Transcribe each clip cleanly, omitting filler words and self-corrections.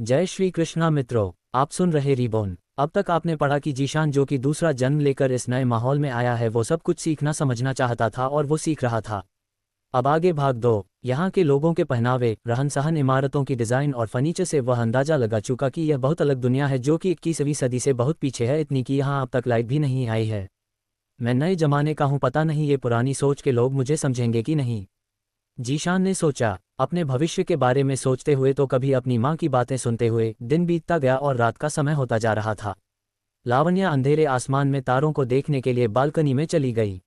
जय श्री कृष्णा मित्रों, आप सुन रहे रिबोन। अब तक आपने पढ़ा कि जीशान जो कि दूसरा जन्म लेकर इस नए माहौल में आया है वो सब कुछ सीखना समझना चाहता था और वो सीख रहा था। अब आगे भाग दो। यहाँ के लोगों के पहनावे, रहन सहन, इमारतों की डिज़ाइन और फर्नीचर से वह अंदाजा लगा चुका कि यह बहुत अलग दुनिया है जो कि 21वीं सदी से बहुत पीछे है, इतनी कि यहाँ अब तक लाइट भी नहीं आई है। मैं नए जमाने का हूँ, पता नहीं ये पुरानी सोच के लोग मुझे समझेंगे कि नहीं। जीशान ने सोचा। अपने भविष्य के बारे में सोचते हुए तो कभी अपनी माँ की बातें सुनते हुए दिन बीतता गया और रात का समय होता जा रहा था। लावण्या अंधेरे आसमान में तारों को देखने के लिए बालकनी में चली गई।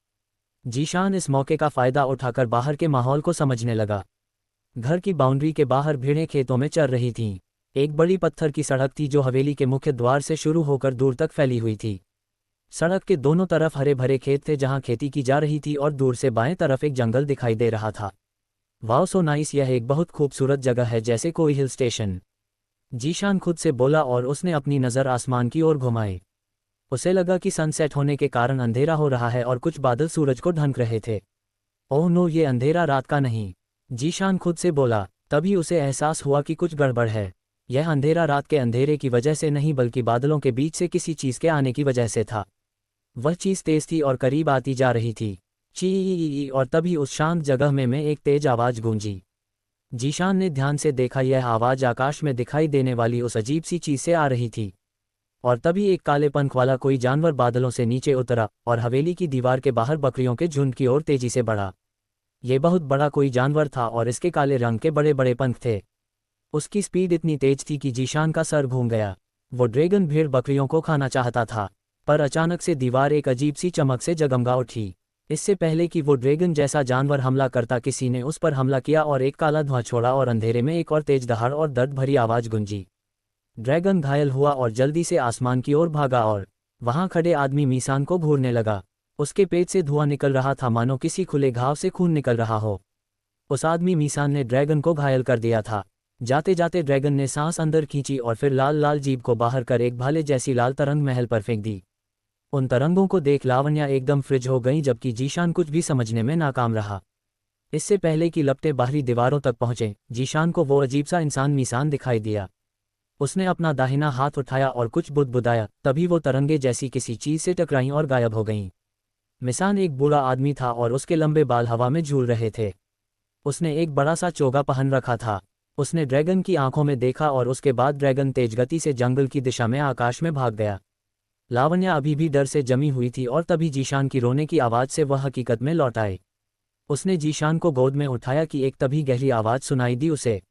जीशान इस मौके का फायदा उठाकर बाहर के माहौल को समझने लगा। घर की बाउंड्री के बाहर भेड़ें खेतों में चर रही थीं। एक बड़ी पत्थर की सड़क थी जो हवेली के मुख्य द्वार से शुरू होकर दूर तक फैली हुई थी। सड़क के दोनों तरफ हरे भरे खेत थे जहां खेती की जा रही थी और दूर से बाएं तरफ एक जंगल दिखाई दे रहा था। वाओ सो नाइस, यह एक बहुत खूबसूरत जगह है, जैसे कोई हिल स्टेशन। जीशान खुद से बोला और उसने अपनी नज़र आसमान की ओर घुमाई। उसे लगा कि सनसेट होने के कारण अंधेरा हो रहा है और कुछ बादल सूरज को ढंक रहे थे। ओह नो, ये अंधेरा रात का नहीं, जीशान खुद से बोला। तभी उसे एहसास हुआ कि कुछ गड़बड़ है। यह अंधेरा रात के अंधेरे की वजह से नहीं बल्कि बादलों के बीच से किसी चीज़ के आने की वजह से था। वह चीज़ तेज थी और करीब आती जा रही थी। ची, और तभी उस शांत जगह में एक तेज आवाज़ गूंजी। जीशान ने ध्यान से देखा, यह आवाज़ आकाश में दिखाई देने वाली उस अजीब सी चीज़ से आ रही थी। और तभी एक काले पंख वाला कोई जानवर बादलों से नीचे उतरा और हवेली की दीवार के बाहर बकरियों के झुंड की ओर तेजी से बढ़ा। ये बहुत बड़ा कोई जानवर था और इसके काले रंग के बड़े बड़े पंख थे। उसकी स्पीड इतनी तेज थी कि जीशान का सर घूम गया। वो ड्रैगन भेड़ बकरियों को खाना चाहता था। पर अचानक से दीवार एक अजीब सी चमक से जगमगा उठी। इससे पहले कि वो ड्रैगन जैसा जानवर हमला करता, किसी ने उस पर हमला किया और एक काला धुआं छोड़ा और अंधेरे में एक और तेज दहाड़ और दर्द भरी आवाज़ गूंजी। ड्रैगन घायल हुआ और जल्दी से आसमान की ओर भागा और वहां खड़े आदमी मीसान को घूरने लगा। उसके पेट से धुआं निकल रहा था, मानो किसी खुले घाव से खून निकल रहा हो। उस आदमी मीसान ने ड्रैगन को घायल कर दिया था। जाते जाते ड्रैगन ने सांस अंदर खींची और फिर लाल लाल जीभ को बाहर कर एक भाले जैसी लाल तरंग महल पर फेंक दी। उन तरंगों को देख लावण्या एकदम फ्रिज हो गई, जबकि जीशान कुछ भी समझने में नाकाम रहा। इससे पहले कि लपटे बाहरी दीवारों तक पहुंचे, जीशान को वो अजीब सा इंसान मीसान दिखाई दिया। उसने अपना दाहिना हाथ उठाया और कुछ बुदबुदाया, तभी वो तरंगे जैसी किसी चीज से टकराईं और गायब हो गईं। मिसान एक बूढ़ा आदमी था और उसके लंबे बाल हवा में झूल रहे थे। उसने एक बड़ा सा चोगा पहन रखा था। उसने ड्रैगन की आंखों में देखा और उसके बाद ड्रैगन तेज गति से जंगल की दिशा में आकाश में भाग गया। लावण्या अभी भी डर से जमी हुई थी और तभी जीशान की रोने की आवाज़ से वह हकीकत में लौट आई। उसने जीशान को गोद में उठाया कि एक तभी गहरी आवाज़ सुनाई दी उसे।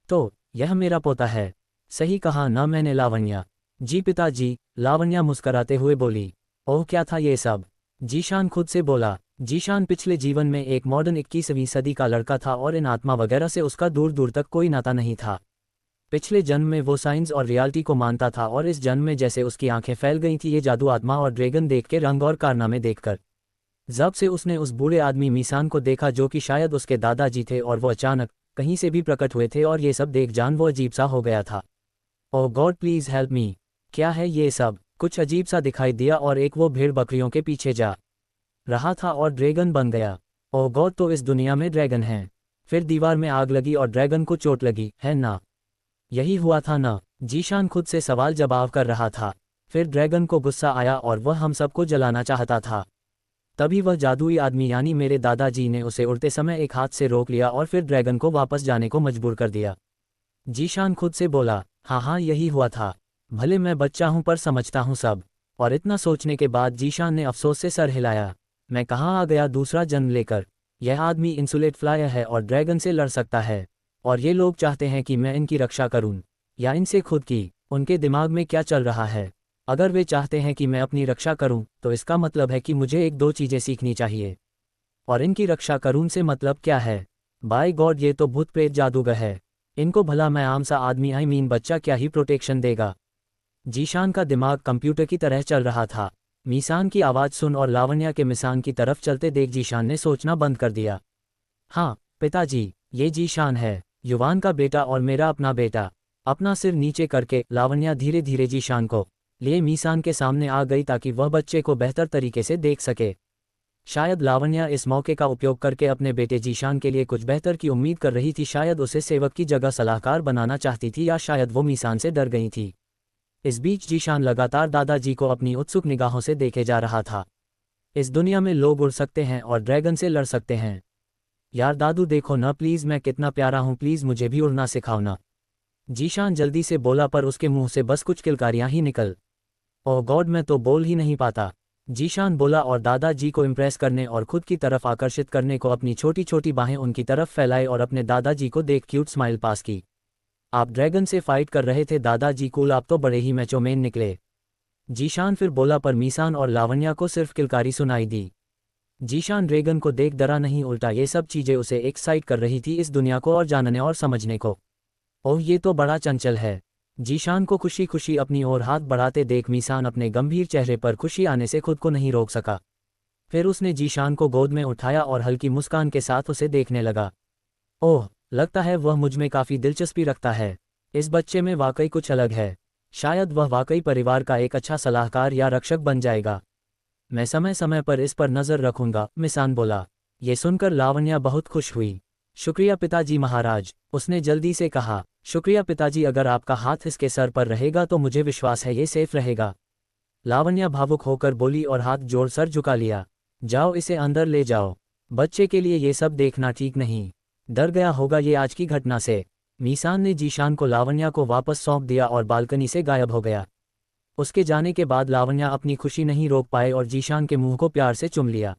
तो यह मेरा पोता है, सही कहा ना मैंने लावण्या? जी पिताजी, लावण्या मुस्कराते हुए बोली। ओह क्या था ये सब? जीशान खुद से बोला। जीशान पिछले जीवन में एक मॉडर्न 21वीं सदी का लड़का था और इन आत्मा वगैरह से उसका दूर दूर तक कोई नाता नहीं था। पिछले जन्म में वो साइंस और रियलिटी को मानता था और इस जन्म में जैसे उसकी आंखें फैल गई थी ये जादू, आत्मा और ड्रैगन देख के, रंग और कारनामे देखकर। जब से उसने उस बूढ़े आदमी मीसान को देखा जो कि शायद उसके दादाजी थे और वो अचानक कहीं से भी प्रकट हुए थे और ये सब देख जान वो अजीब सा हो गया था। ओह गॉड प्लीज़ हेल्प मी, क्या है ये सब? कुछ अजीब सा दिखाई दिया और एक वो भेड़ बकरियों के पीछे जा रहा था और ड्रैगन बन गया। ओह गॉड, तो इस दुनिया में ड्रैगन हैं? फिर दीवार में आग लगी और ड्रैगन को चोट लगी, है ना? यही हुआ था ना? जीशान खुद से सवाल जवाब कर रहा था। फिर ड्रैगन को गुस्सा आया और वह हम सबको जलाना चाहता था। तभी वह जादुई आदमी यानी मेरे दादाजी ने उसे उड़ते समय एक हाथ से रोक लिया और फिर ड्रैगन को वापस जाने को मजबूर कर दिया। जीशान खुद से बोला। हाँ यही हुआ था। भले मैं बच्चा हूं पर समझता हूं सब। और इतना सोचने के बाद जीशान ने अफसोस से सर हिलाया। मैं कहाँ आ गया दूसरा जन्म लेकर। यह आदमी इंसुलेट फ्लायर है और ड्रैगन से लड़ सकता है, और ये लोग चाहते हैं कि मैं इनकी रक्षा करूं, या इनसे खुद की। उनके दिमाग में क्या चल रहा है? अगर वे चाहते हैं कि मैं अपनी रक्षा करूं तो इसका मतलब है कि मुझे एक दो चीज़ें सीखनी चाहिए। और इनकी रक्षा करूं से मतलब क्या है? बाय गॉड, ये तो भूत प्रेत जादूगर है। इनको भला मैं आम सा आदमी बच्चा क्या ही प्रोटेक्शन देगा? जीशान का दिमाग कंप्यूटर की तरह चल रहा था। मीसान की आवाज़ सुन और लावण्या के मिसान की तरफ चलते देख जीशान ने सोचना बंद कर दिया। हाँ पिताजी, ये जीशान है, युवान का बेटा और मेरा अपना बेटा। अपना सिर नीचे करके लावण्या धीरे धीरे जीशान को लिए मीसान के सामने आ गई ताकि वह बच्चे को बेहतर तरीके से देख सके। शायद लावण्या इस मौके का उपयोग करके अपने बेटे जीशान के लिए कुछ बेहतर की उम्मीद कर रही थी। शायद उसे सेवक की जगह सलाहकार बनाना चाहती थी, या शायद वो मीसान से डर गई थी। इस बीच जीशान लगातार दादाजी को अपनी उत्सुक निगाहों से देखे जा रहा था। इस दुनिया में लोग उड़ सकते हैं और ड्रैगन से लड़ सकते हैं। यार दादू देखो ना प्लीज़, मैं कितना प्यारा हूँ, प्लीज़ मुझे भी उड़ना सिखाओ ना। जीशान जल्दी से बोला, पर उसके मुंह से बस कुछ किलकारियां ही निकल। ओह गॉड, मैं तो बोल ही नहीं पाता, जीशान बोला और दादाजी को इम्प्रेस करने और खुद की तरफ आकर्षित करने को अपनी छोटी छोटी बाहें उनकी तरफ फैलाई और अपने दादाजी को देख क्यूट स्माइल पास की। आप ड्रैगन से फाइट कर रहे थे दादाजी, कूल, आप तो बड़े ही मैचोमैन निकले। जीशान फिर बोला, पर मीसान और लावण्या को सिर्फ किलकारी सुनाई दी। जीशान ड्रैगन को देख डरा नहीं, उल्टा ये सब चीज़ें उसे एक्साइट कर रही थी, इस दुनिया को और जानने और समझने को। ओह ये तो बड़ा चंचल है। जीशान को खुशी खुशी अपनी ओर हाथ बढ़ाते देख मीसान अपने गंभीर चेहरे पर खुशी आने से खुद को नहीं रोक सका। फिर उसने जीशान को गोद में उठाया और हल्की मुस्कान के साथ उसे देखने लगा। ओह, लगता है वह मुझ में काफ़ी दिलचस्पी रखता है। इस बच्चे में वाकई कुछ अलग है। शायद वह वाकई परिवार का एक अच्छा सलाहकार या रक्षक बन जाएगा। मैं समय समय पर इस पर नज़र रखूंगा, मीसान बोला। ये सुनकर लावण्या बहुत खुश हुई। शुक्रिया पिताजी महाराज, उसने जल्दी से कहा। शुक्रिया पिताजी, अगर आपका हाथ इसके सर पर रहेगा तो मुझे विश्वास है ये सेफ रहेगा। लावण्या भावुक होकर बोली और हाथ जोड़ सर झुका लिया। जाओ इसे अंदर ले जाओ, बच्चे के लिए ये सब देखना ठीक नहीं, डर गया होगा ये आज की घटना से। मीसान ने जीशान को लावण्या को वापस सौंप दिया और बालकनी से गायब हो गया। उसके जाने के बाद लावण्या अपनी खुशी नहीं रोक पाए और जीशान के मुंह को प्यार से चुम लिया।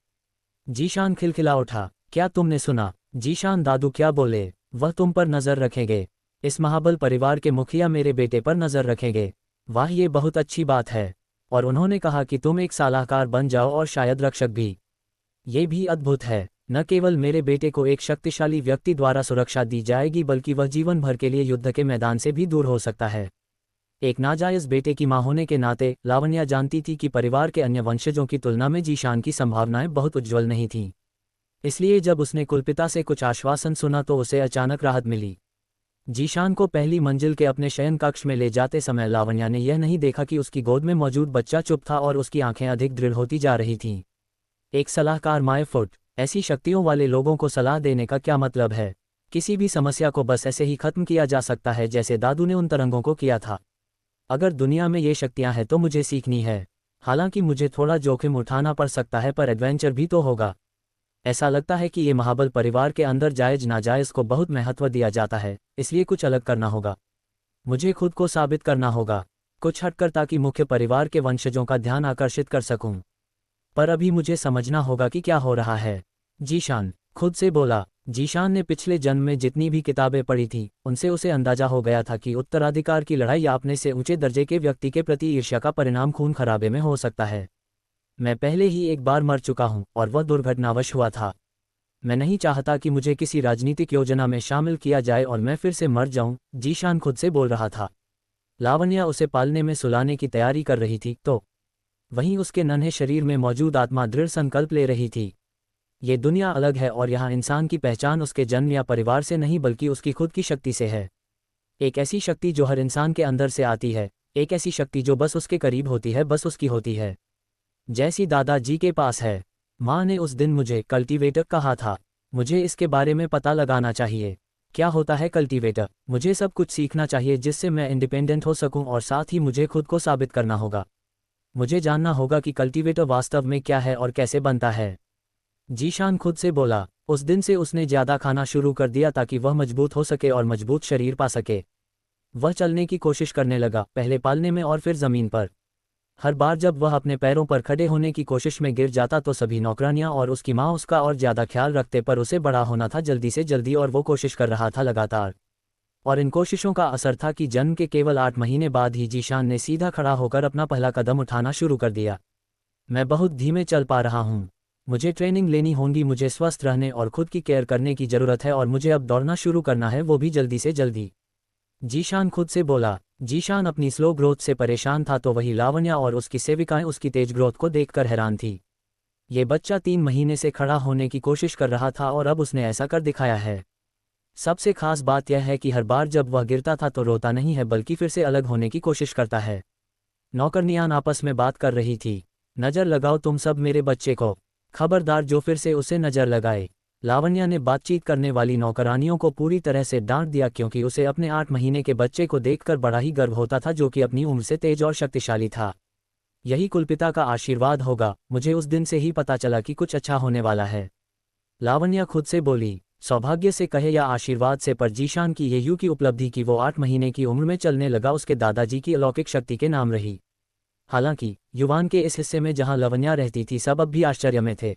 जीशान खिलखिला उठा। क्या तुमने सुना? जीशान दादू क्या बोले? वह तुम पर नज़र रखेंगे। इस महाबल परिवार के मुखिया मेरे बेटे पर नज़र रखेंगे। वाह, ये बहुत अच्छी बात है। और उन्होंने कहा कि तुम एक सलाहकार बन जाओ और शायद रक्षक भी। ये भी अद्भुत है। न केवल मेरे बेटे को एक शक्तिशाली व्यक्ति द्वारा सुरक्षा दी जाएगी, बल्कि वह जीवन भर के लिए युद्ध के मैदान से भी दूर हो सकता है। एक नाजायज़ बेटे की मां होने के नाते लावण्या जानती थी कि परिवार के अन्य वंशजों की तुलना में जीशान की संभावनाएं बहुत उज्ज्वल नहीं थीं। इसलिए जब उसने कुलपिता से कुछ आश्वासन सुना तो उसे अचानक राहत मिली। जीशान को पहली मंजिल के अपने शयन कक्ष में ले जाते समय लावण्या ने यह नहीं देखा कि उसकी गोद में मौजूद बच्चा चुप था और उसकी आंखें अधिक दृढ़ होती जा रही थीं। एक सलाहकार माय फुट, ऐसी शक्तियों वाले लोगों को सलाह देने का क्या मतलब है? किसी भी समस्या को बस ऐसे ही खत्म किया जा सकता है जैसे दादू ने उन तरंगों को किया था। अगर दुनिया में ये शक्तियां हैं तो मुझे सीखनी है। हालांकि मुझे थोड़ा जोखिम उठाना पड़ सकता है, पर एडवेंचर भी तो होगा। ऐसा लगता है कि ये महाबल परिवार के अंदर जायज़ नाजायज़ को बहुत महत्व दिया जाता है, इसलिए कुछ अलग करना होगा। मुझे खुद को साबित करना होगा, कुछ हटकर, ताकि मुख्य परिवार के वंशजों का ध्यान आकर्षित कर सकूं। पर अभी मुझे समझना होगा कि क्या हो रहा है, जीशान खुद से बोला। जीशान ने पिछले जन्म में जितनी भी किताबें पढ़ी थीं, उनसे उसे अंदाजा हो गया था कि उत्तराधिकार की लड़ाई अपने से ऊंचे दर्जे के व्यक्ति के प्रति ईर्ष्या का परिणाम खून खराबे में हो सकता है। मैं पहले ही एक बार मर चुका हूं और वह दुर्घटनावश हुआ था। मैं नहीं चाहता कि मुझे किसी राजनीतिक योजना में शामिल किया जाए और मैं फिर से मर जाऊं, जीशान खुद से बोल रहा था। लावण्या उसे पालने में सुलाने की तैयारी कर रही थी तो वहीं उसके नन्हे शरीर में मौजूद आत्मा दृढ़ संकल्प ले रही थी। ये दुनिया अलग है और यहाँ इंसान की पहचान उसके जन्म या परिवार से नहीं बल्कि उसकी खुद की शक्ति से है। एक ऐसी शक्ति जो हर इंसान के अंदर से आती है, एक ऐसी शक्ति जो बस उसके करीब होती है, बस उसकी होती है, जैसी दादाजी के पास है। माँ ने उस दिन मुझे कल्टीवेटर कहा था। मुझे इसके बारे में पता लगाना चाहिए। क्या होता है कल्टीवेटर? मुझे सब कुछ सीखना चाहिए जिससे मैं इंडिपेंडेंट हो सकूं और साथ ही मुझे खुद को साबित करना होगा। मुझे जानना होगा कि कल्टीवेटर वास्तव में क्या है और कैसे बनता है, जीशान खुद से बोला। उस दिन से उसने ज़्यादा खाना शुरू कर दिया ताकि वह मजबूत हो सके और मजबूत शरीर पा सके। वह चलने की कोशिश करने लगा, पहले पालने में और फिर ज़मीन पर। हर बार जब वह अपने पैरों पर खड़े होने की कोशिश में गिर जाता तो सभी नौकरानियां और उसकी माँ उसका और ज़्यादा ख्याल रखते, पर उसे बड़ा होना था जल्दी से जल्दी और वो कोशिश कर रहा था लगातार। और इन कोशिशों का असर था कि जन्म के केवल 8 महीने बाद ही जीशान ने सीधा खड़ा होकर अपना पहला कदम उठाना शुरू कर दिया। मैं बहुत धीमे चल पा रहा हूँ, मुझे ट्रेनिंग लेनी होगी, मुझे स्वस्थ रहने और खुद की केयर करने की ज़रूरत है और मुझे अब दौड़ना शुरू करना है, वो भी जल्दी से जल्दी, जीशान खुद से बोला। जीशान अपनी स्लो ग्रोथ से परेशान था तो वही लावण्या और उसकी सेविकाएं उसकी तेज ग्रोथ को देखकर हैरान थी। ये बच्चा 3 महीने से खड़ा होने की कोशिश कर रहा था और अब उसने ऐसा कर दिखाया है। सबसे खास बात यह है कि हर बार जब वह गिरता था तो रोता नहीं है बल्कि फिर से अलग होने की कोशिश करता है। नौकरनियां आपस में बात कर रही थी। नज़र लगाओ तुम सब मेरे बच्चे को, खबरदार जो फिर से उसे नजर लगाए। लावण्या ने बातचीत करने वाली नौकरानियों को पूरी तरह से डांट दिया क्योंकि उसे अपने 8 महीने के बच्चे को देखकर बड़ा ही गर्व होता था जो कि अपनी उम्र से तेज और शक्तिशाली था। यही कुलपिता का आशीर्वाद होगा, मुझे उस दिन से ही पता चला कि कुछ अच्छा होने वाला है। लावण्या खुद से बोली, सौभाग्य से कहे या आशीर्वाद से, पर जीशान की ये यूं की उपलब्धि कि वो 8 महीने की उम्र में चलने लगा उसके दादाजी की अलौकिक शक्ति के नाम रही। हालांकि युवान के इस हिस्से में जहां लावण्या रहती थी सब अब भी आश्चर्य में थे।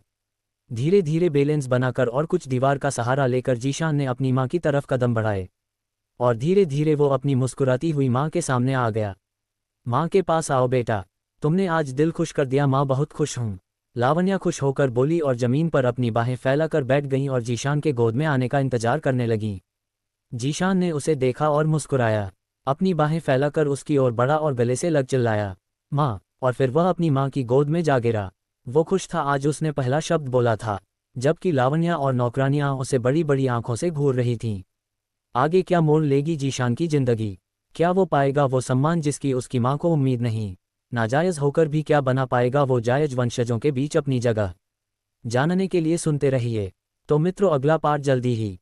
धीरे धीरे बैलेंस बनाकर और कुछ दीवार का सहारा लेकर जीशान ने अपनी माँ की तरफ कदम बढ़ाए और धीरे धीरे वो अपनी मुस्कुराती हुई माँ के सामने आ गया। माँ के पास आओ बेटा, तुमने आज दिल खुश कर दिया माँ, बहुत खुश हूँ। लावण्या खुश होकर बोली और जमीन पर अपनी बाहें फैलाकर बैठ गईं और जीशान के गोद में आने का इंतजार करने लगीं। जीशान ने उसे देखा और मुस्कुराया, अपनी बाहें फैलाकर उसकी ओर बढ़ा और गले से लग चिल्लाया, माँ, और फिर वह अपनी माँ की गोद में जा गिरा। वो खुश था, आज उसने पहला शब्द बोला था। जबकि लावण्या और नौकरानियां उसे बड़ी बड़ी आंखों से घूर रही थीं। आगे क्या मोड़ लेगी जीशान की जिंदगी? क्या वो पाएगा वो सम्मान जिसकी उसकी माँ को उम्मीद नहीं? नाजायज होकर भी क्या बना पाएगा वो जायज वंशजों के बीच अपनी जगह? जानने के लिए सुनते रहिए। तो मित्रों, अगला पार्ट जल्दी ही